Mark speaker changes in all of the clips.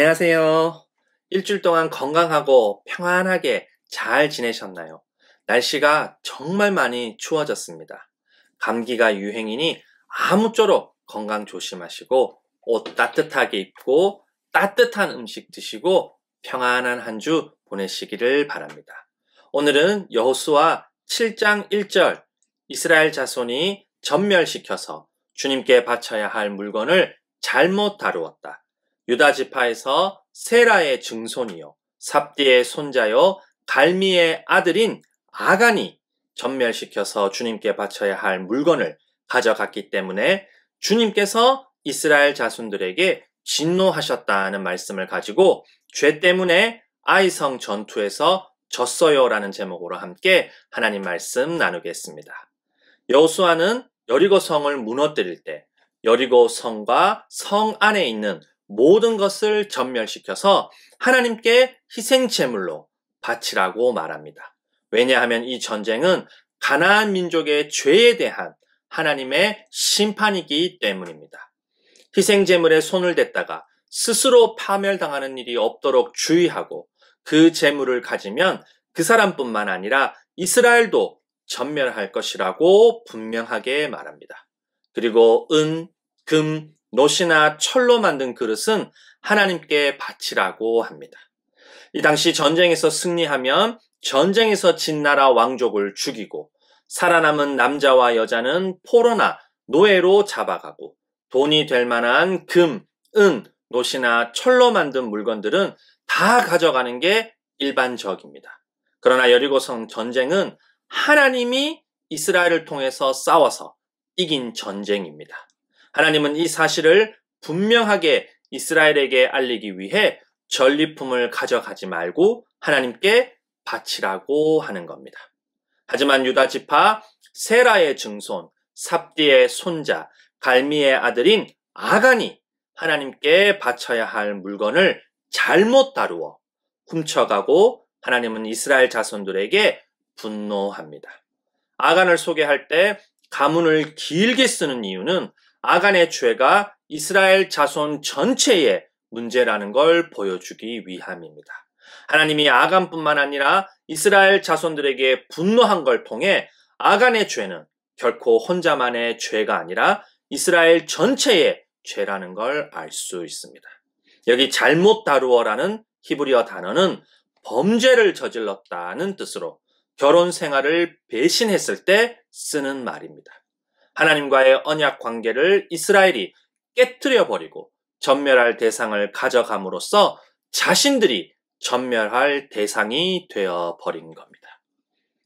Speaker 1: 안녕하세요. 일주일 동안 건강하고 평안하게 잘 지내셨나요? 날씨가 정말 많이 추워졌습니다. 감기가 유행이니 아무쪼록 건강 조심하시고 옷 따뜻하게 입고 따뜻한 음식 드시고 평안한 한 주 보내시기를 바랍니다. 오늘은 여호수아 7장 1절 이스라엘 자손이 전멸시켜서 주님께 바쳐야 할 물건을 잘못 다루었다. 유다 지파에서 세라의 증손이요 삽디의 손자요 갈미의 아들인 아간이 전멸시켜서 주님께 바쳐야 할 물건을 가져갔기 때문에 주님께서 이스라엘 자손들에게 진노하셨다는 말씀을 가지고 죄 때문에 아이성 전투에서 졌어요라는 제목으로 함께 하나님 말씀 나누겠습니다. 여호수아는 여리고 성을 무너뜨릴 때 여리고 성과 성 안에 있는 모든 것을 전멸시켜서 하나님께 희생 제물로 바치라고 말합니다. 왜냐하면 이 전쟁은 가나안 민족의 죄에 대한 하나님의 심판이기 때문입니다. 희생 제물에 손을 댔다가 스스로 파멸당하는 일이 없도록 주의하고 그 제물을 가지면 그 사람뿐만 아니라 이스라엘도 전멸할 것이라고 분명하게 말합니다. 그리고 은, 금, 놋이나 철로 만든 그릇은 하나님께 바치라고 합니다. 이 당시 전쟁에서 승리하면 전쟁에서 진 나라 왕족을 죽이고 살아남은 남자와 여자는 포로나 노예로 잡아가고 돈이 될 만한 금, 은, 놋이나 철로 만든 물건들은 다 가져가는 게 일반적입니다. 그러나 여리고성 전쟁은 하나님이 이스라엘을 통해서 싸워서 이긴 전쟁입니다. 하나님은 이 사실을 분명하게 이스라엘에게 알리기 위해 전리품을 가져가지 말고 하나님께 바치라고 하는 겁니다. 하지만 유다 지파 세라의 증손, 삽디의 손자, 갈미의 아들인 아간이 하나님께 바쳐야 할 물건을 잘못 다루어 훔쳐가고 하나님은 이스라엘 자손들에게 분노합니다. 아간을 소개할 때 가문을 길게 쓰는 이유는 아간의 죄가 이스라엘 자손 전체의 문제라는 걸 보여주기 위함입니다. 하나님이 아간뿐만 아니라 이스라엘 자손들에게 분노한 걸 통해 아간의 죄는 결코 혼자만의 죄가 아니라 이스라엘 전체의 죄라는 걸 알 수 있습니다. 여기 잘못 다루어라는 히브리어 단어는 범죄를 저질렀다는 뜻으로 결혼 생활을 배신했을 때 쓰는 말입니다. 하나님과의 언약 관계를 이스라엘이 깨뜨려 버리고 전멸할 대상을 가져감으로써 자신들이 전멸할 대상이 되어 버린 겁니다.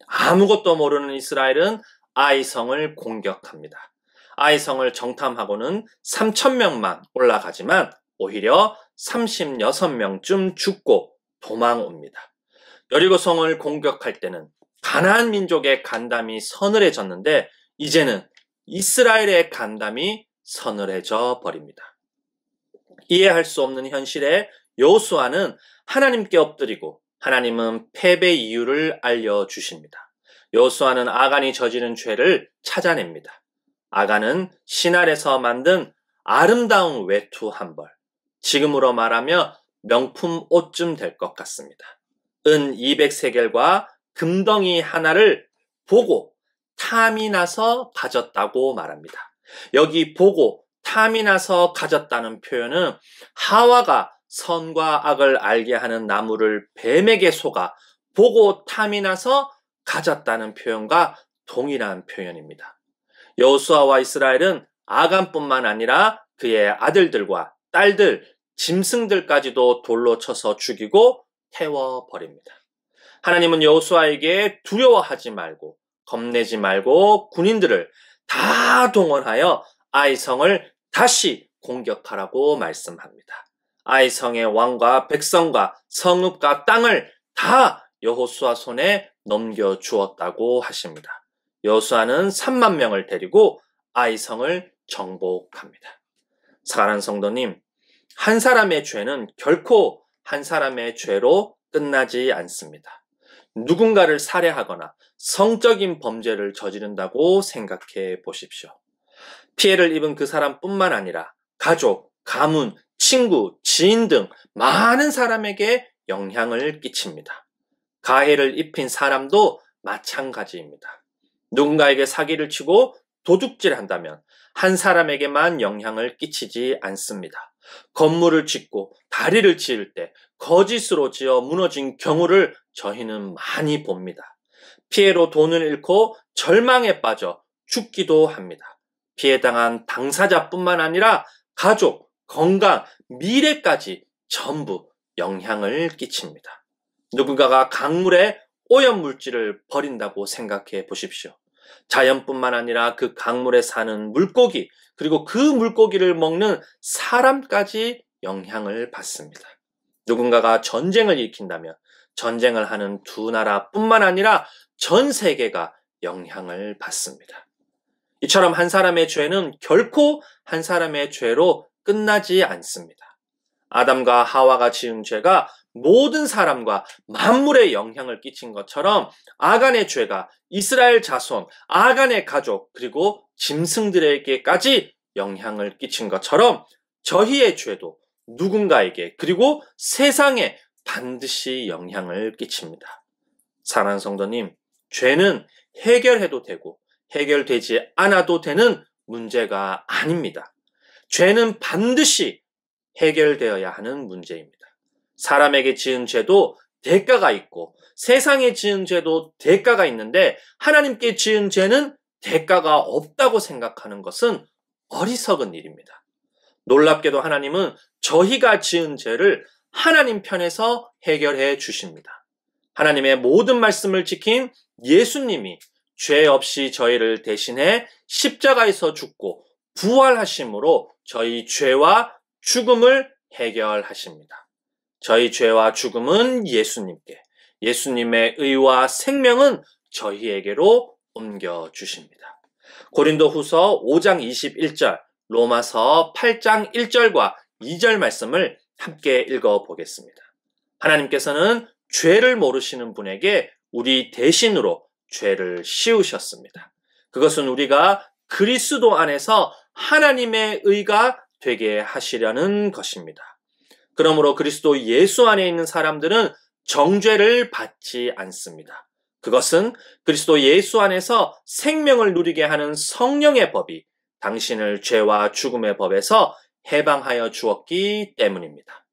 Speaker 1: 아무것도 모르는 이스라엘은 아이성을 공격합니다. 아이성을 정탐하고는 3,000명만 올라가지만 오히려 36명쯤 죽고 도망옵니다. 여리고성을 공격할 때는 가나안 민족의 간담이 서늘해졌는데 이제는 이스라엘의 간담이 서늘해져 버립니다. 이해할 수 없는 현실에 여호수아는 하나님께 엎드리고 하나님은 패배 이유를 알려주십니다. 여호수아는 아간이 저지른 죄를 찾아냅니다. 아간은 신할에서 만든 아름다운 외투 한 벌, 지금으로 말하면 명품 옷쯤 될 것 같습니다. 은 200세겔과 금덩이 하나를 보고 탐이 나서 가졌다고 말합니다. 여기 보고 탐이 나서 가졌다는 표현은 하와가 선과 악을 알게 하는 나무를 뱀에게 속아 보고 탐이 나서 가졌다는 표현과 동일한 표현입니다. 여호수아와 이스라엘은 아간뿐만 아니라 그의 아들들과 딸들, 짐승들까지도 돌로 쳐서 죽이고 태워버립니다. 하나님은 여호수아에게 두려워하지 말고 겁내지 말고 군인들을 다 동원하여 아이성을 다시 공격하라고 말씀합니다. 아이성의 왕과 백성과 성읍과 땅을 다 여호수아 손에 넘겨주었다고 하십니다. 여호수아는 3만 명을 데리고 아이성을 정복합니다. 사랑하는 성도님, 한 사람의 죄는 결코 한 사람의 죄로 끝나지 않습니다. 누군가를 살해하거나 성적인 범죄를 저지른다고 생각해 보십시오. 피해를 입은 그 사람뿐만 아니라 가족, 가문, 친구, 지인 등 많은 사람에게 영향을 끼칩니다. 가해를 입힌 사람도 마찬가지입니다. 누군가에게 사기를 치고 도둑질한다면 한 사람에게만 영향을 끼치지 않습니다. 건물을 짓고 다리를 지을 때 거짓으로 지어 무너진 경우를 저희는 많이 봅니다. 피해로 돈을 잃고 절망에 빠져 죽기도 합니다. 피해당한 당사자뿐만 아니라 가족, 건강, 미래까지 전부 영향을 끼칩니다. 누군가가 강물에 오염물질을 버린다고 생각해 보십시오. 자연뿐만 아니라 그 강물에 사는 물고기, 그리고 그 물고기를 먹는 사람까지 영향을 받습니다. 누군가가 전쟁을 일으킨다면 전쟁을 하는 두 나라뿐만 아니라 전 세계가 영향을 받습니다. 이처럼 한 사람의 죄는 결코 한 사람의 죄로 끝나지 않습니다. 아담과 하와가 지은 죄가 모든 사람과 만물에 영향을 끼친 것처럼 아간의 죄가 이스라엘 자손, 아간의 가족, 그리고 짐승들에게까지 영향을 끼친 것처럼 저희의 죄도 누군가에게 그리고 세상에 반드시 영향을 끼칩니다. 사랑하는 성도님, 죄는 해결해도 되고 해결되지 않아도 되는 문제가 아닙니다. 죄는 반드시 해결되어야 하는 문제입니다. 사람에게 지은 죄도 대가가 있고 세상에 지은 죄도 대가가 있는데 하나님께 지은 죄는 대가가 없다고 생각하는 것은 어리석은 일입니다. 놀랍게도 하나님은 저희가 지은 죄를 하나님 편에서 해결해 주십니다. 하나님의 모든 말씀을 지킨 예수님이 죄 없이 저희를 대신해 십자가에서 죽고 부활하심으로 저희 죄와 죽음을 해결하십니다. 저희 죄와 죽음은 예수님께, 예수님의 의와 생명은 저희에게로 옮겨주십니다. 고린도후서 5장 21절, 로마서 8장 1절과 2절 말씀을 함께 읽어보겠습니다. 하나님께서는 죄를 모르시는 분에게 우리 대신으로 죄를 씌우셨습니다. 그것은 우리가 그리스도 안에서 하나님의 의가 되게 하시려는 것입니다. 그러므로 그리스도 예수 안에 있는 사람들은 정죄를 받지 않습니다. 그것은 그리스도 예수 안에서 생명을 누리게 하는 성령의 법이 당신을 죄와 죽음의 법에서 해방하여 주었기 때문입니다.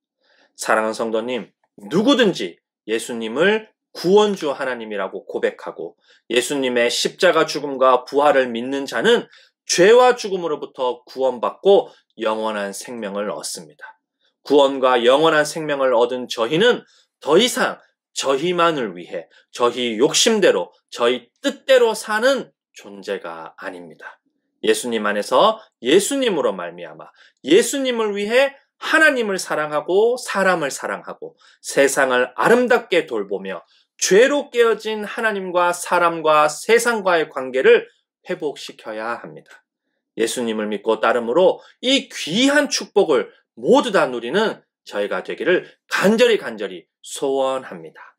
Speaker 1: 사랑하는 성도님, 누구든지 예수님을 구원주 하나님이라고 고백하고 예수님의 십자가 죽음과 부활을 믿는 자는 죄와 죽음으로부터 구원받고 영원한 생명을 얻습니다. 구원과 영원한 생명을 얻은 저희는 더 이상 저희만을 위해 저희 욕심대로 저희 뜻대로 사는 존재가 아닙니다. 예수님 안에서 예수님으로 말미암아 예수님을 위해 하나님을 사랑하고 사람을 사랑하고 세상을 아름답게 돌보며 죄로 깨어진 하나님과 사람과 세상과의 관계를 회복시켜야 합니다. 예수님을 믿고 따름으로 이 귀한 축복을 모두 다 누리는 저희가 되기를 간절히 소원합니다.